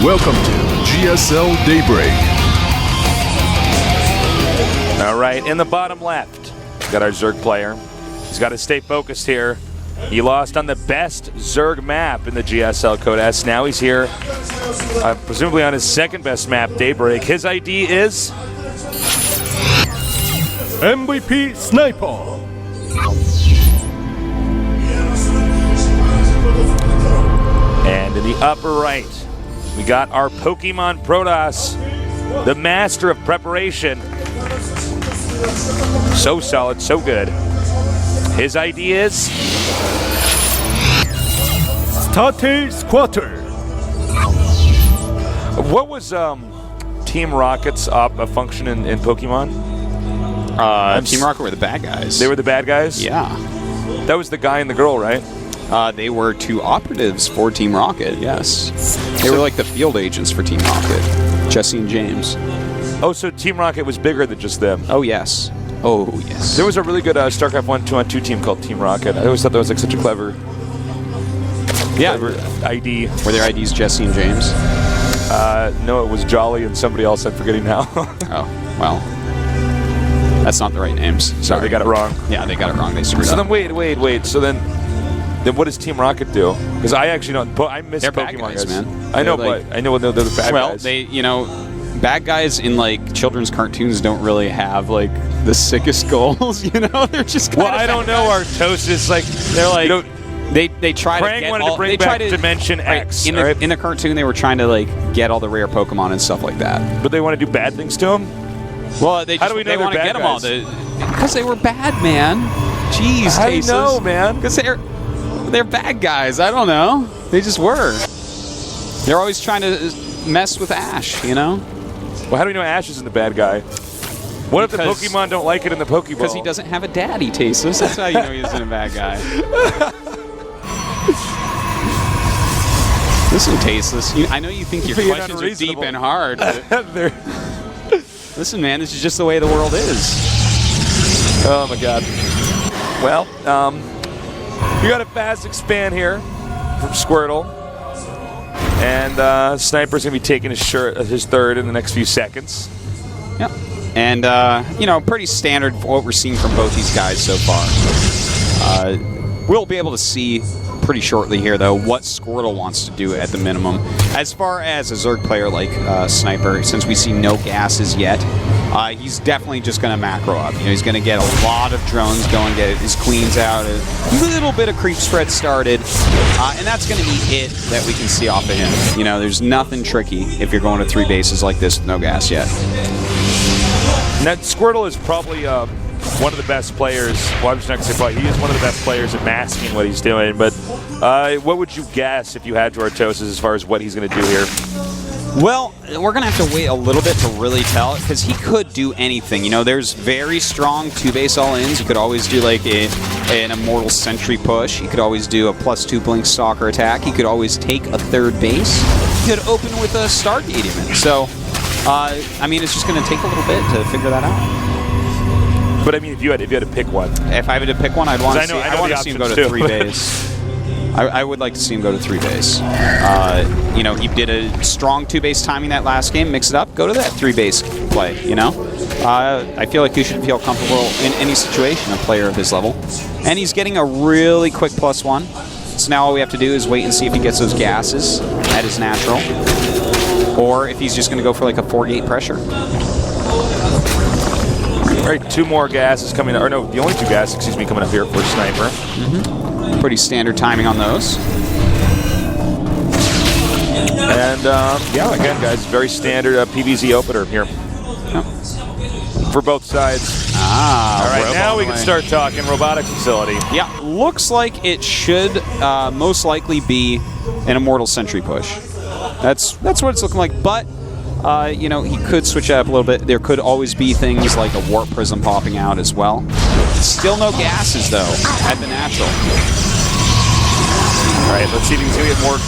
Welcome to GSL Daybreak. All right, in the bottom left, got our Zerg player. He's got to stay focused here. He lost on the best Zerg map in the GSL Code S. Now he's here, presumably on his second best map, Daybreak. His ID is MVP Sniper. And in the upper right, we got our Pokemon Protoss, the master of preparation. So solid, so good. His ID is Squirtle. What was Team Rocket's function in Pokemon? Team Rocket were the bad guys. They were the bad guys? Yeah. That was the guy and the girl, right? They were two operatives for Team Rocket, yes. They were like the field agents for Team Rocket, Jesse and James. Oh, so Team Rocket was bigger than just them. Oh, yes. Oh, yes. There was a really good StarCraft 1 2-on-2 team called Team Rocket. I always thought that was like such a clever ID. Were their IDs Jesse and James? No, it was Jolly and somebody else I'm forgetting now. Oh, well. That's not the right names. Sorry. No, they got it wrong. Yeah, they got it wrong. They screwed So up. then wait. So then what does Team Rocket do? Because I actually don't. I miss They're Pokemon bad guys, man. I know, They're but I know they're the bad guys. Well, bad guys in like children's cartoons don't really have like the sickest goals. They're just. Well, I don't know. Artosis, like they're like. They try Krang to get wanted all, to bring they back try to, Dimension X. In the cartoon, they were trying to like get all the rare Pokemon and stuff like that. But they want to do bad things to them. Well, how do we know they want to get them all? Because they were bad, man. Jeez, how do you know, man? Because they're bad guys. I don't know. They just were. They're always trying to mess with Ash, Well, how do we know Ash isn't the bad guy? What if the Pokemon don't like it in the Pokeball? Because he doesn't have a daddy, Tasteless. That's how you know he isn't a bad guy. Listen, Tasteless. I know you think your questions are deep and hard. Listen, man, this is just the way the world is. Oh, my God. Well, we got a fast expand here from Squirtle. And Sniper's going to be taking his third in the next few seconds. Yep. And, pretty standard for what we're seeing from both these guys so far. We'll be able to see pretty shortly here, though, what Squirtle wants to do at the minimum. As far as a Zerg player like Sniper, since we see no gases yet, he's definitely just going to macro up. He's going to get a lot of drones going, get his queens out, a little bit of creep spread started, and that's going to be it that we can see off of him. There's nothing tricky if you're going to 3 bases like this with no gas yet. Now, Squirtle is probably one of the best players. Well, I'm just not going to say probably. He is one of the best players at masking what he's doing. But what would you guess if you had to Artosis as far as what he's going to do here? Well, we're going to have to wait a little bit to really tell, because he could do anything. There's very strong 2-base all-ins. You could always do like an Immortal Sentry push. He could always do a +2 Blink Stalker attack. He could always take a 3rd base. He could open with a Stargate even. So, it's just going to take a little bit to figure that out. But if you had to pick one, if I had to pick one, I'd want to see. I want to see him go to 3 base. I would like to see him go to 3 base. He did a strong 2-base timing that last game. Mix it up, go to that 3-base play. I feel like you should feel comfortable in any situation, a player of his level. And he's getting a really quick +1. So now all we have to do is wait and see if he gets those gases at his natural, or if he's just going to go for like a 4-gate pressure. All right, 2 more gases coming up. Or no, the only 2 gases, coming up here for Sniper. Mm-hmm. Pretty standard timing on those. And, again, guys, very standard PVZ opener here. Yep. For both sides. All right, now we can start talking robotics facility. Yeah, looks like it should most likely be an Immortal Sentry push. That's what it's looking like, but he could switch it up a little bit. There could always be things like a Warp Prism popping out as well. Still no gases, though, at the natural. All right, let's see if he's going to get more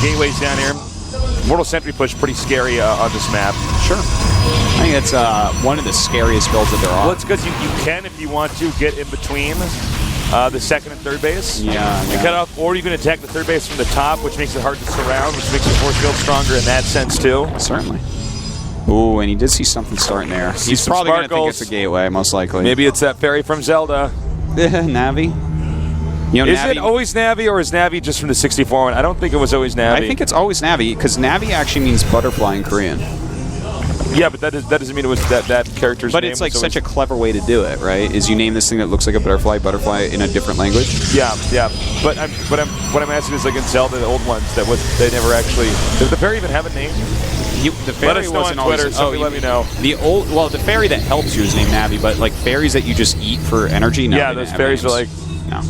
gateways down here. Mortal Sentry push, pretty scary on this map. Sure. I think it's one of the scariest builds that there are. Well, it's because you can, if you want to, get in between the second and third base. Yeah. You cut off, or you can attack the third base from the top, which makes it hard to surround, which makes the force field stronger in that sense too. Certainly. Ooh, and he did see something starting there. He's probably going to think it's a gateway, most likely. Maybe it's that fairy from Zelda. Navi. You know, Is Navi, it always Navi, or is Navi just from the 64 one? I don't think it was always Navi. I think it's always Navi, because Navi actually means butterfly in Korean. Yeah, but that doesn't mean it was that character's But name. it's like such a clever way to do it, right? Is you name this thing that looks like a butterfly in a different language. Yeah. But what I'm asking is, like in Zelda, the old ones, they never actually. Did the fairy even have a name? The fairy let us know wasn't on Twitter. always, Somebody let me know. The fairy that helps you is named Navi, but like fairies that you just eat for energy. No, Yeah, those fairies are like. No.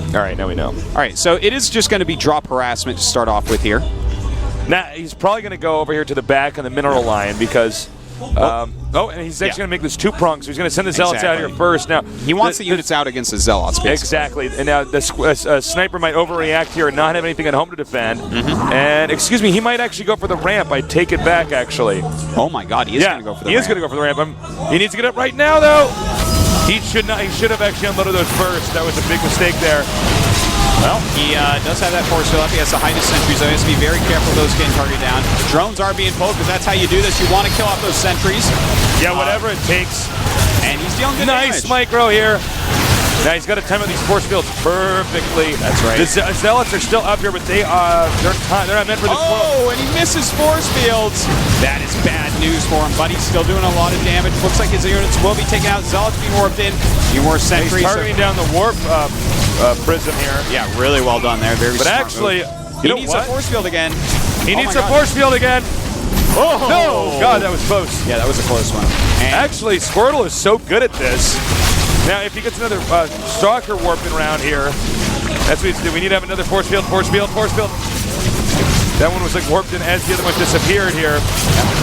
All right, now we know. All right, so it is just going to be drop harassment to start off with here. Now he's probably going to go over here to the back on the mineral line because. And he's actually going to make this two-pronged, so he's going to send the Zealots out here first. Now he wants the units out against the Zealots, basically. Exactly. And now the sniper might overreact here and not have anything at home to defend. And, excuse me, he might actually go for the ramp. I take it back, actually. Oh, my God, he is going to go for the ramp. He is going to go for the ramp. He needs to get up right now, though. He should not. He should have actually unloaded those first. That was a big mistake there. Well, he does have that force field up. He has the highness sentries, so he has to be very careful of those getting targeted down. Drones are being pulled because that's how you do this. You want to kill off those sentries. Yeah, whatever it takes. And he's dealing good nice damage. micro here. Now he's got to time out these force fields perfectly. That's right. The Zealots are still up here, but they're not meant for the and he misses force fields. That is bad news for him, but he's still doing a lot of damage. Looks like his units will be taken out. Zealots being warped in. A few more sentries. He's targeting down the warp prism here. Yeah, really well done there. Very but smart actually, move. He needs a force field again. He needs a force field again. Oh no! God, that was close. Yeah, that was a close one. And actually, Squirtle is so good at this. Now, if he gets another Stalker warping around here, that's what we need to have another force field. That one was like warped in as the other one disappeared here.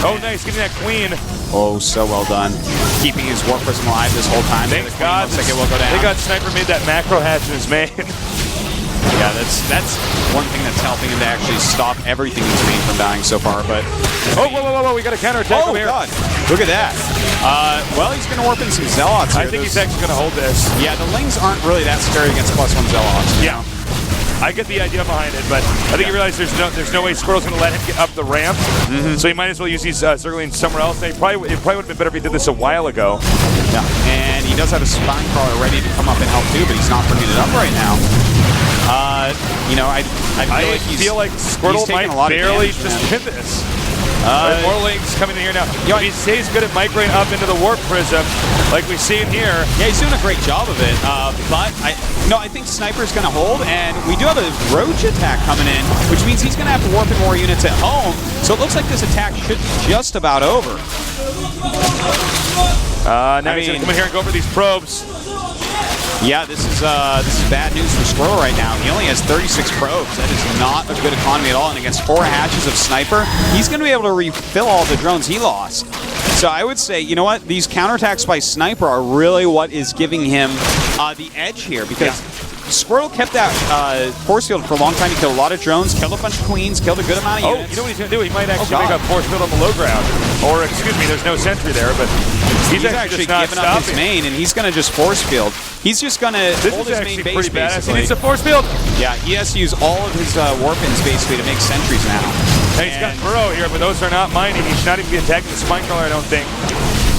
Oh, nice, getting that queen. Oh, so well done. Keeping his warp prism alive this whole time. Thank God. Looks like it will go down. Thank God Sniper made that macro hatch in his main. Yeah, that's one thing that's helping him to actually stop everything in his main from dying so far. But whoa, we got a counterattack over here. Oh, God. Look at that. Well, he's going to warp in some Zealots here. I think he's actually going to hold this. Yeah, the Lings aren't really that scary against +1 Zealots. Yeah. I get the idea behind it, but I think he realized there's no way Squirtle's going to let him get up the ramp, so he might as well use these Zerglings somewhere else. It probably would have been better if he did this a while ago. Yeah, and he does have a spine crawler ready to come up and help too, but he's not bringing it up right now. I feel like Squirtle might barely just win this. More Lings coming in here now. If he stays good at microing up into the warp prism, like we see in here. Yeah, he's doing a great job of it. But I think Sniper's going to hold, and we do have a Roach attack coming in, which means he's going to have to warp in more units at home. So it looks like this attack should be just about over. Now he's going to come in here and go for these probes. Yeah, this is bad news for Squirtle right now. He only has 36 probes. That is not a good economy at all. And against 4 hatches of Sniper, he's going to be able to refill all the drones he lost. So I would say, you know what? These counterattacks by Sniper are really what is giving him the edge here, because Squirtle kept that force field for a long time. He killed a lot of drones, killed a bunch of queens, killed a good amount of units. You know what he's going to do? He might actually make a force field on the low ground. Or, excuse me, there's no sentry there, but he's actually giving up his main, and he's going to just force field. He's just going to hold his main base, basically. He needs a force field. Yeah, he has to use all of his warp-ins, basically, to make sentries now. Hey, he's got Burrow here, but those are not mining. He should not even be attacking the spine crawler, I don't think.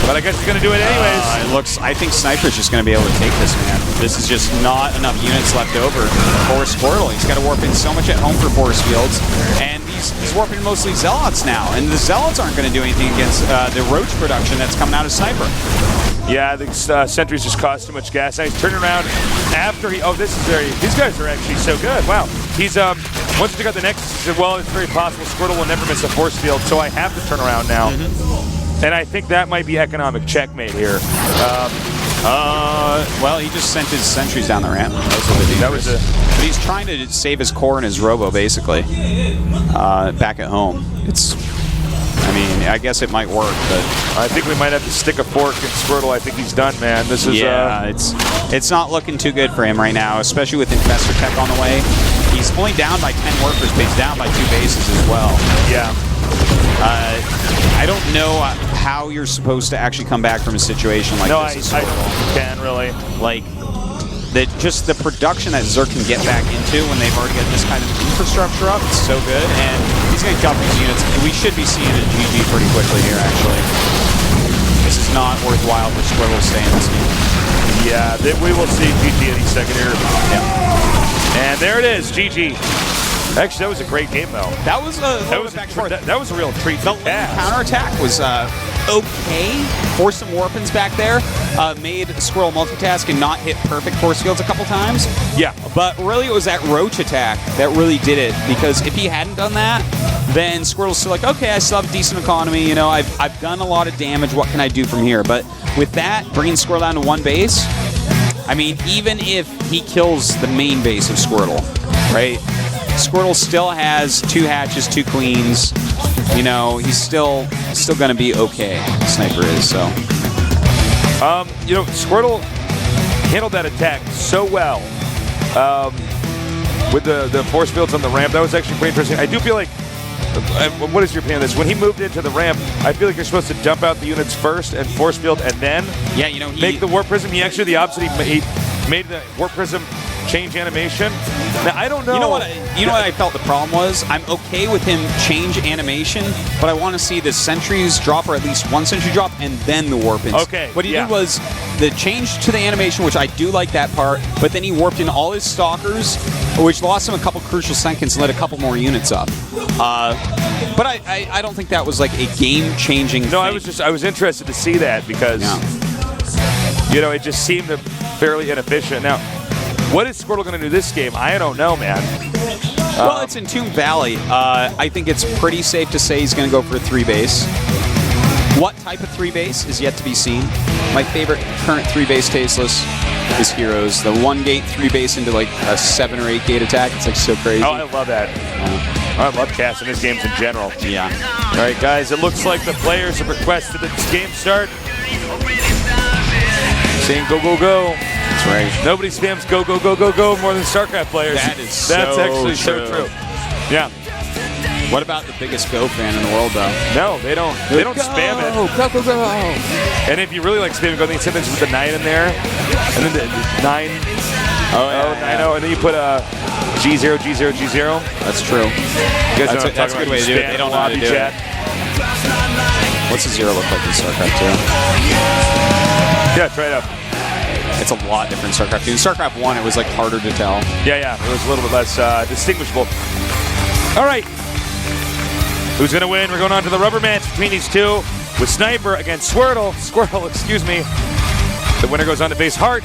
But I guess he's going to do it anyways. I think Sniper's just going to be able to take this, man. This is just not enough units left over for Squirtle. He's got to warp in so much at home for force fields. And he's warping mostly Zealots now. And the Zealots aren't going to do anything against the Roach production that's coming out of Sniper. Yeah, the sentries just cost too much gas. Now he's turning around after he... Oh, this is very... These guys are actually so good. Wow. He's... Once he got the Nexus, he said, well, it's very possible Squirtle will never miss a force field, so I have to turn around now. And I think that might be economic checkmate here. Well, he just sent his sentries down the ramp. But he's trying to save his core and his robo, basically, back at home. I guess it might work, but I think we might have to stick a fork in Squirtle. I think he's done, man. This is it's not looking too good for him right now, especially with Infestor Tech on the way. He's only down by 10 workers, but he's down by 2 bases as well. Yeah. I don't know how you're supposed to actually come back from a situation like this. No, I don't think you can, really. Like, just the production that Zerg can get back into when they've already got this kind of infrastructure up, it's so good. And he's going to jump these units. We should be seeing a GG pretty quickly here, actually. This is not worthwhile for Squirtle to stay in this game. Yeah, we will see GG any second here. Yeah. And there it is, GG. Actually, that was a great game, though. That was a that was a real treat. The counterattack was okay. Forced some warpins back there. Made Squirrel multitask and not hit perfect force fields a couple times. Yeah. But really, it was that Roach attack that really did it. Because if he hadn't done that, then Squirtle's still like, okay, I still have a decent economy. You know, I've done a lot of damage. What can I do from here? But with that, bringing Squirtle down to one base, I mean, even if he kills the main base of Squirtle, right? Squirtle still has 2 hatches, 2 queens. You know, he's still going to be okay. Sniper is, so. You know, Squirtle handled that attack so well with the force fields on the ramp. That was actually pretty interesting. I do feel like, what is your opinion on this? When he moved into the ramp, I feel like you're supposed to dump out the units first and force field and then make the warp prism. He actually did the opposite. He made the warp prism change animation. Now, I don't know. You know what I felt the problem was? I'm okay with him change animation, but I want to see the sentries drop, or at least 1 sentry drop, and then the warp-ins. Okay, what he did was the change to the animation, which I do like that part, but then he warped in all his stalkers, which lost him a couple crucial seconds and let a couple more units up. But I don't think that was like a game-changing thing. No, I was interested to see that because, you know, it just seemed fairly inefficient. Now, what is Squirtle going to do this game? I don't know, man. Well, it's in Tomb Valley. I think it's pretty safe to say he's going to go for a 3-base. What type of 3-base is yet to be seen. My favorite current 3-base tasteless is Heroes. The 1-gate 3-base into like a 7 or 8-gate attack. It's like so crazy. Oh, I love that. I love casting his games in general. Yeah. All right, guys, it looks like the players have requested that this game start. Saying go, go, go. That's right. Nobody spams go, go, go, go, go more than StarCraft players. That's actually so so true. Yeah. What about the biggest Go fan in the world, though? No, they don't. They don't spam it. Go, go, go. And if you really like spamming, go, then you sometimes put the 9 in there, and then the 9. Oh, yeah. 9-0, and then you put a G0, G0, G0. That's true. You guys know what I'm that's a good way to do it. They don't know how to do it. What's the 0 look like in StarCraft 2? Yeah, try it out. It's a lot different in StarCraft 2. In StarCraft 1, it was like harder to tell. Yeah, it was a little bit less distinguishable. All right. Who's going to win? We're going on to the rubber match between these two with Sniper against Squirtle. Squirtle, excuse me. The winner goes on to face Hart.